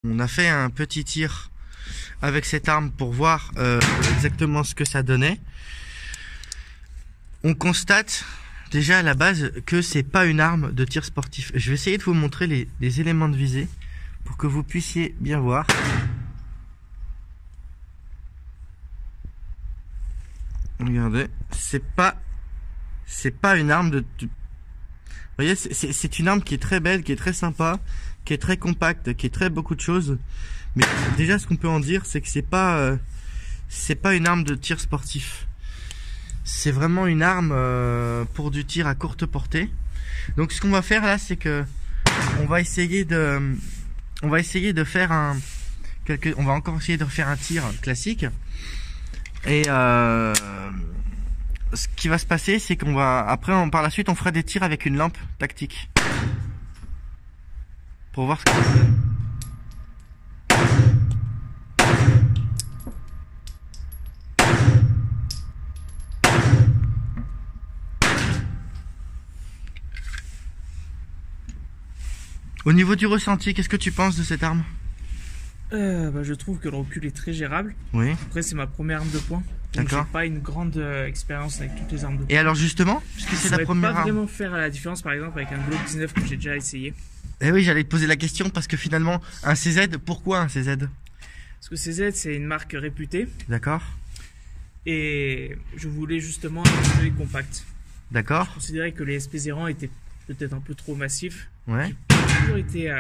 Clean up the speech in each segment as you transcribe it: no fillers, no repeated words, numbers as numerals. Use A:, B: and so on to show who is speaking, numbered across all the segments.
A: On a fait un petit tir avec cette arme pour voir exactement ce que ça donnait. On constate déjà à la base que c'est pas une arme de tir sportif. Je vais essayer de vous montrer les éléments de visée pour que vous puissiez bien voir. Regardez, c'est pas une arme de... Vous voyez, c'est une arme qui est très belle, qui est très sympa, qui est très compacte, qui est très beaucoup de choses. Mais déjà, ce qu'on peut en dire, c'est que c'est pas une arme de tir sportif. C'est vraiment une arme pour du tir à courte portée. Donc, ce qu'on va faire là, c'est que on va essayer de faire on va encore essayer de refaire un tir classique. Et ce qui va se passer, c'est qu'on va par la suite, on fera des tirs avec une lampe tactique pour voir ce que ça donne. Au niveau du ressenti, qu'est-ce que tu penses de cette arme?
B: Je trouve que le recul est très gérable.
A: Oui.
B: Après, c'est ma première arme de poing. Donc, j'ai pas une grande expérience avec toutes les armes de poing.
A: Et alors, justement, puisque c'est la première arme.
B: Je ne pas vraiment faire la différence, par exemple, avec un Glock 19 que j'ai déjà essayé.
A: Eh oui, j'allais te poser la question parce que finalement, un CZ, pourquoi un CZ?
B: Parce que CZ, c'est une marque réputée.
A: D'accord.
B: Et je voulais justement un œil compact.
A: D'accord.
B: Je considérais que les SP0 étaient peut-être un peu trop massifs.
A: Ouais.
B: J'ai toujours été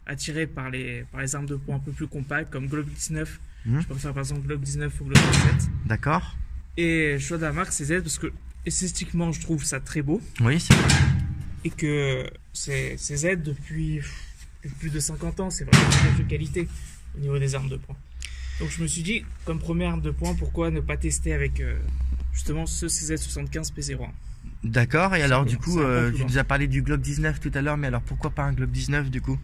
B: attiré par les armes de poing un peu plus compactes, comme Glock 19. Je préfère par exemple Glock 19 ou Glock 17.
A: D'accord.
B: Et je choisis de la marque CZ parce que esthétiquement, je trouve ça très beau.
A: Oui, c'est vrai.
B: Et que CZ depuis plus de 50 ans, c'est vraiment de qualité au niveau des armes de poing. Donc je me suis dit, comme première arme de poing, pourquoi ne pas tester avec justement ce CZ75 P01.
A: D'accord, et alors du coup, tu nous as parlé du Glock 19 tout à l'heure, mais alors pourquoi pas un Glock 19 du coup?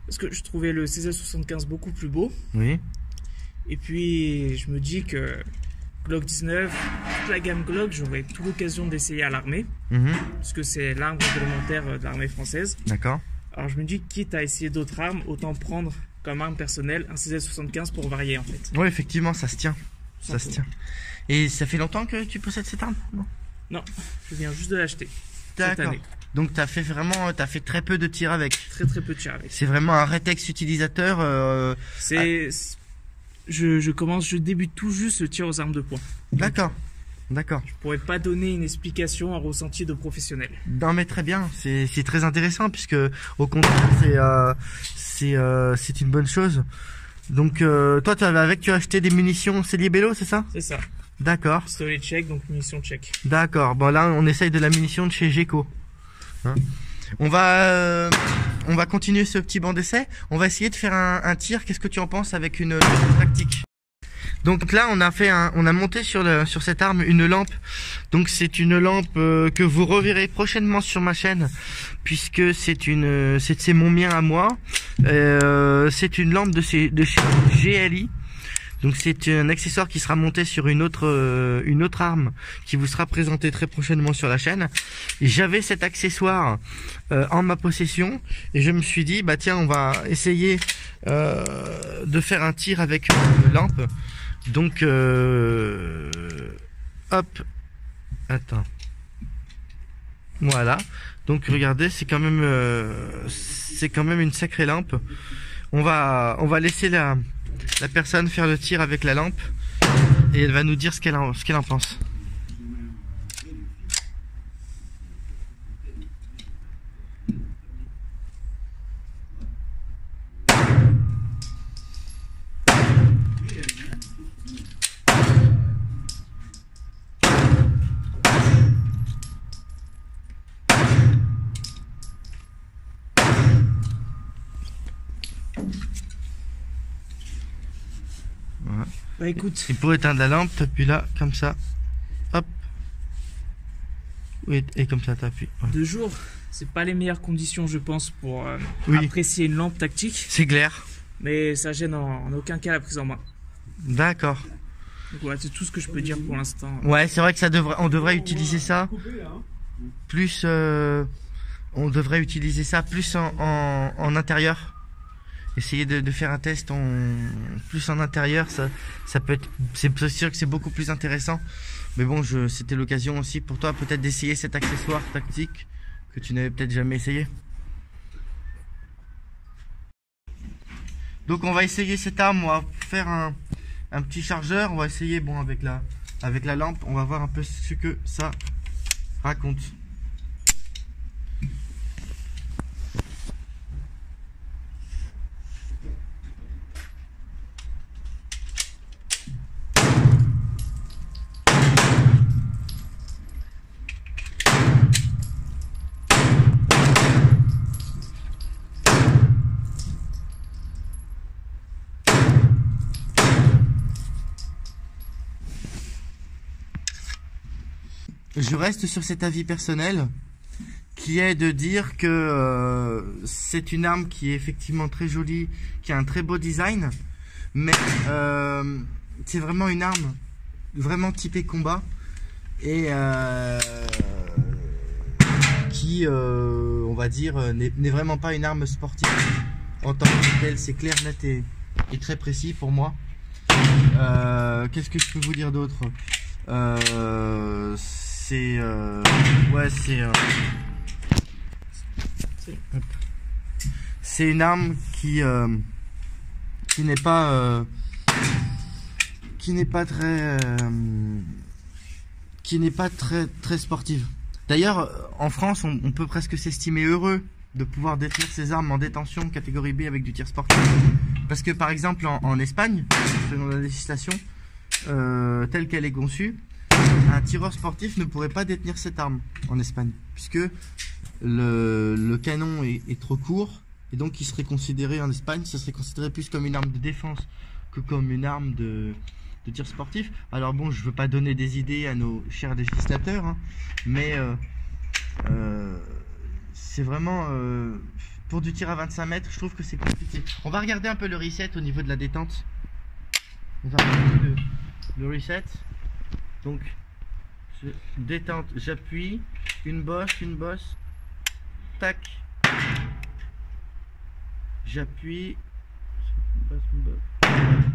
B: Parce que je trouvais le CZ75 beaucoup plus beau.
A: Oui. Et
B: puis je me dis que Glock 19, toute la gamme Glock, j'aurais toute l'occasion d'essayer à l'armée. Parce que c'est l'arme réglementaire de l'armée française.
A: D'accord.
B: Alors je me dis, quitte à essayer d'autres armes, autant prendre comme arme personnelle un CZ75 pour varier en fait.
A: Oui, effectivement, ça se tient. Ça se tient. Et ça fait longtemps que tu possèdes cette arme?
B: Non, je viens juste de l'acheter.
A: D'accord. Donc tu as fait très peu de tirs avec.
B: Très peu de tirs avec.
A: C'est vraiment un rétex utilisateur.
B: Je débute tout juste le tir aux armes de poing.
A: D'accord. D'accord.
B: Je pourrais pas donner une explication, un ressenti de professionnel.
A: Non mais très bien, c'est très intéressant puisque au contraire c'est une bonne chose. Donc toi tu as acheté des munitions Célier Bello, c'est ça?
B: C'est ça.
A: D'accord.
B: Pistolet tchèque, donc munition tchèque.
A: D'accord. Bon là on essaye de la munition de chez Geco. Hein, on va continuer ce petit banc d'essai. On va essayer de faire un tir. Qu'est-ce que tu en penses avec une tactique? Donc là on a monté sur cette arme une lampe. Donc c'est une lampe que vous reverrez prochainement sur ma chaîne puisque c'est mon mien à moi. C'est une lampe de chez GLI. Donc c'est un accessoire qui sera monté sur une autre arme qui vous sera présentée très prochainement sur la chaîne. Et j'avais cet accessoire en ma possession et je me suis dit bah tiens on va essayer de faire un tir avec une lampe. Donc hop, attends, voilà. Donc regardez, c'est quand même une sacrée lampe. On va laisser la personne faire le tir avec la lampe et elle va nous dire ce qu'elle en pense. Voilà.
B: Bah écoute,
A: et pour éteindre la lampe, t'appuies là, comme ça, hop, oui, et comme ça t'appuies. Voilà.
B: De jour, c'est pas les meilleures conditions je pense pour apprécier une lampe tactique.
A: C'est clair.
B: Mais ça gêne en aucun cas la prise en main.
A: D'accord.
B: Donc voilà, c'est tout ce que je peux dire pour l'instant.
A: Ouais, c'est vrai que on devrait utiliser ça plus, on devrait utiliser ça plus en intérieur essayer de faire un test plus en intérieur, ça peut être, c'est sûr que c'est beaucoup plus intéressant. Mais bon, c'était l'occasion aussi pour toi peut-être d'essayer cet accessoire tactique que tu n'avais peut-être jamais essayé. Donc on va essayer cette arme, on va faire un petit chargeur, on va essayer bon avec la lampe, on va voir un peu ce que ça raconte. Je reste sur cet avis personnel qui est de dire que c'est une arme qui est effectivement très jolie, qui a un très beau design, mais c'est vraiment une arme vraiment typée combat et qui, on va dire, n'est vraiment pas une arme sportive en tant que telle. C'est clair, net et très précis pour moi. Qu'est-ce que je peux vous dire d'autre? C'est une arme qui n'est pas très sportive. D'ailleurs, en France, on peut presque s'estimer heureux de pouvoir détenir ces armes en détention catégorie B avec du tir sportif. Parce que par exemple en Espagne, selon la législation telle qu'elle est conçue, un tireur sportif ne pourrait pas détenir cette arme en Espagne, puisque le canon est trop court, et donc il serait considéré en Espagne, ça serait considéré plus comme une arme de défense que comme une arme de tir sportif. Alors bon, je veux pas donner des idées à nos chers législateurs, hein, mais c'est vraiment pour du tir à 25 mètres, je trouve que c'est compliqué. On va regarder un peu le reset au niveau de la détente. On va regarder le reset. Donc, détente, j'appuie, une bosse, tac, j'appuie,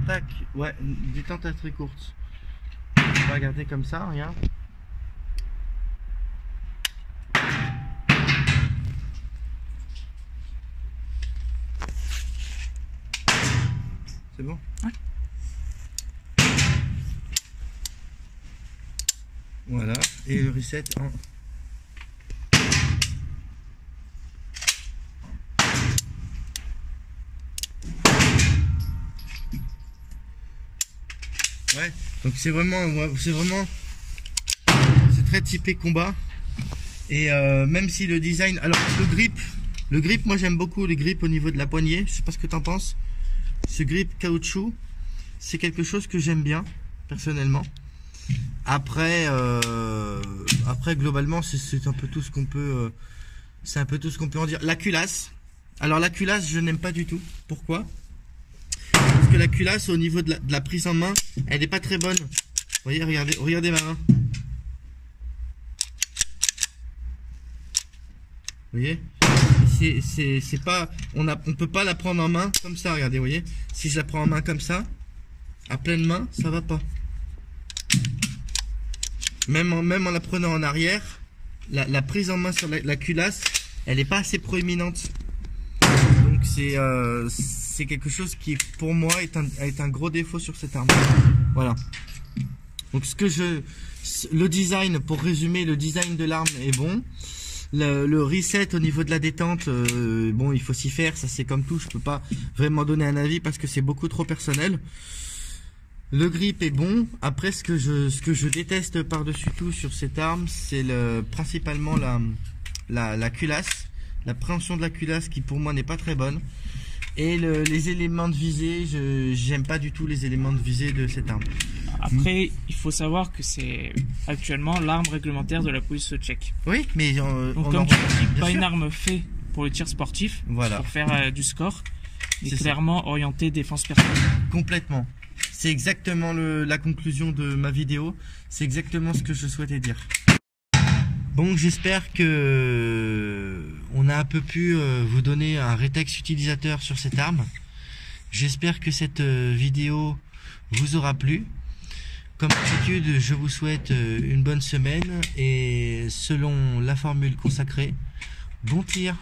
A: tac, ouais, une détente très courte. On va regarder comme ça, regarde. C'est bon?
B: Ouais.
A: Voilà, et le reset en... Ouais, donc c'est très typé combat. Et même si le design... Alors le grip, moi j'aime beaucoup les grips au niveau de la poignée, je sais pas ce que t'en penses. Ce grip caoutchouc, c'est quelque chose que j'aime bien, personnellement. Après globalement c'est un peu tout ce qu'on peut en dire. La culasse, alors la culasse je n'aime pas du tout. Pourquoi? Parce que la culasse au niveau de la prise en main, elle n'est pas très bonne. Vous voyez, regardez ma main. Vous voyez, c'est pas, on peut pas la prendre en main comme ça. Regardez, vous voyez, si je la prends en main comme ça, à pleine main, ça va pas. Même en la prenant en arrière, la prise en main sur la culasse, elle n'est pas assez proéminente. Donc c'est quelque chose qui pour moi est un gros défaut sur cette arme. Voilà. Donc le design, pour résumer, le design de l'arme est bon. Le reset au niveau de la détente, bon, il faut s'y faire, ça c'est comme tout, je peux pas vraiment donner un avis parce que c'est beaucoup trop personnel. Le grip est bon. Après, ce que je déteste par-dessus tout sur cette arme, c'est principalement la culasse, la préhension de la culasse qui pour moi n'est pas très bonne. Et les éléments de visée, j'aime pas du tout les éléments de visée de cette arme.
B: Après, il faut savoir que c'est actuellement l'arme réglementaire de la police tchèque.
A: Oui, mais
B: donc comme tu dis, pas une arme faite pour le tir sportif,
A: voilà,
B: pour faire du score, mais clairement orientée défense personnelle.
A: Complètement. C'est exactement la conclusion de ma vidéo. C'est exactement ce que je souhaitais dire. Bon, j'espère que on a un peu pu vous donner un rétex utilisateur sur cette arme. J'espère que cette vidéo vous aura plu. Comme d'habitude, je vous souhaite une bonne semaine et selon la formule consacrée, bon tir!